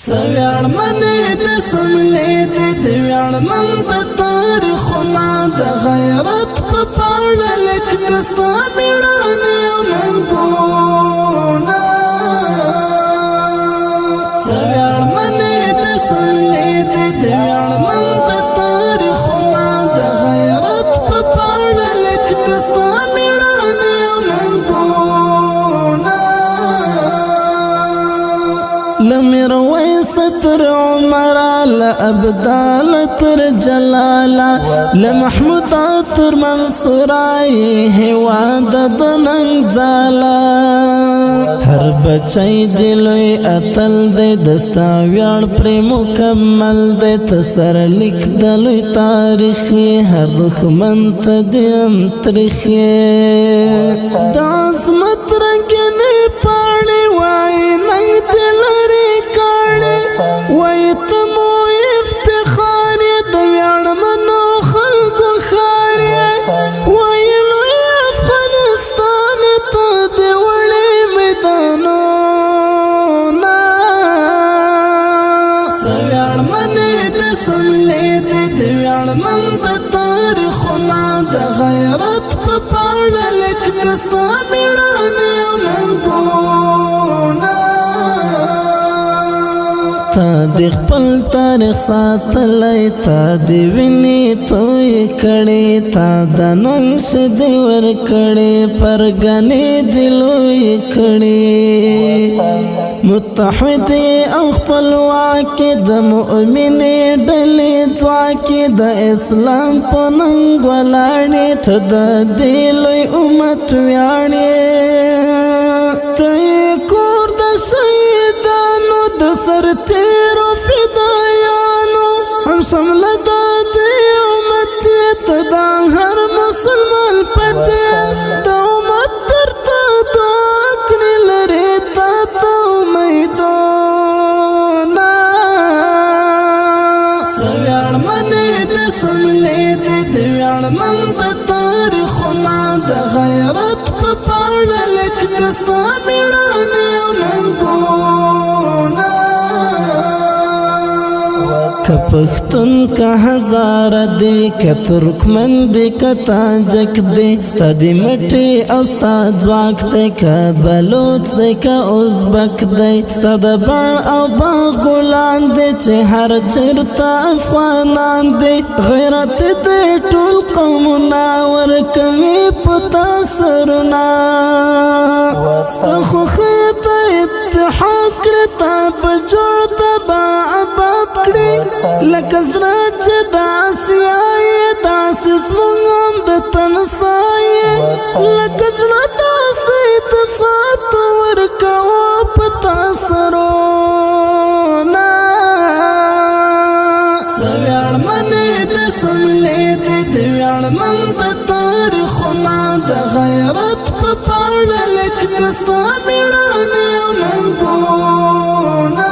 سویان منی د شملې د ویان من د تاریخنا د غیرت په پاڼه لیک دستا میړانې او ننګونه سویان منی د شملې د ویان من د تاریخنا د غیرت په پاڼه لیک دستا میړانې او ننګونه لمیرویس تر عمر لأبدال تر جلالا لمحمود تر منصورائی هواد دننگ زالا هر بچائی دلوی اتل دے دستا ویار پر مکمل دے تسر لک دلوی تاریخی هر دخمن تدیم ترخی دا عظمت رنگنی پاڑی وائی ننگ دلری ویتمو افتخار دویان منو خلق خار ویلو افغانستان تا دیوڑی میدانونا سویان منی د شملی دی دیویان من د تاریخنا د غیرت په پاڼه لیک دستا میړانې او ننګونه تا دی خپل تاریخ ساتلی تا دی ویني توی کړي تا د ننګ دی ور کړي پرګنې دی لوی کړي متحد او خپلواک د مؤمنې ډلې ځواک د اسلام په ننګ ولاړې ته د دې لوی امت ویاړې ته کور د شهیدانو د سر تیرو فدایانو هم شمله دا دی امت ته دا هر مسلمان پته د امت تر ته دعا کړي لري تا ته امیدونه سویان منی د شملې دی د ویاړ من د تاریخنا د غیرت په پاڼه لیک دستا میړانې او ننګونه که پښتون که هزار دی که ترکمن دی که تاجک دی ستا دی مټی او ستا ځواک دی که بلوچ دی که ازبک دی ستا د بڼ او باغ ګلان دی چې هر چېرته افغانان دی غیرت دی ټول قومونه ورکوي په تا سرونه ستا خوښۍ ته اتحاد کړې تا په جوړ ته به آباد کړې لکه زړه چې داسې آیې داسې زموږ هم د تن سایې لکه زړه داسې د ساتو ورکوو په تا سرونه سویان منی د شملې دی د ویاړ من د تاریخنا د غیرت په پاڼه لیک دستا میړانې او ننګونه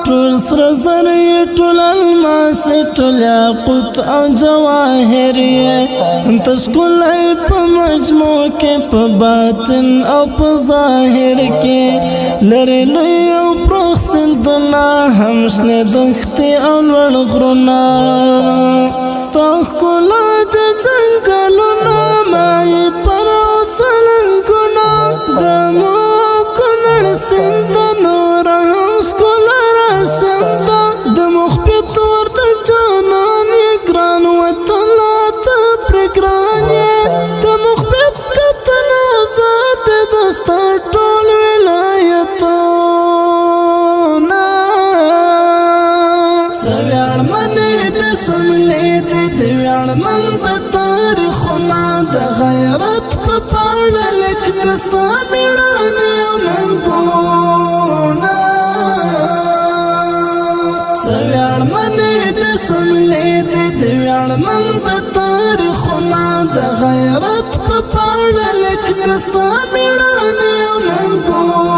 ټول سره زر یې ټول الماس ټول یاقوت او جواهر یې انت ښکلی په مجموع کې په باطن او په ظاهر کې لرې لوی او پراخ سیندونه هم شنې دښتې او لوړ غرونه ستا ښکلا د ځنګلونه مایې پر سلنګونه د مو کونړ سیند د نوره هم ښکلا راشنده د مخبت ور د جانان یې ګران وطنه ته پرې ګران یې د مخبت کتن آزاد د ستا ټول ولایتونه سویان منی د شملې دی د ویاړ من د تاریخنا د غیرت په پاڼه لیک دستا میړانې او ننګونه سویان منی د شملې دی د ویاړ من د تاریخنا د غیرت په پاڼه لیک دستا میړانې او ننګونه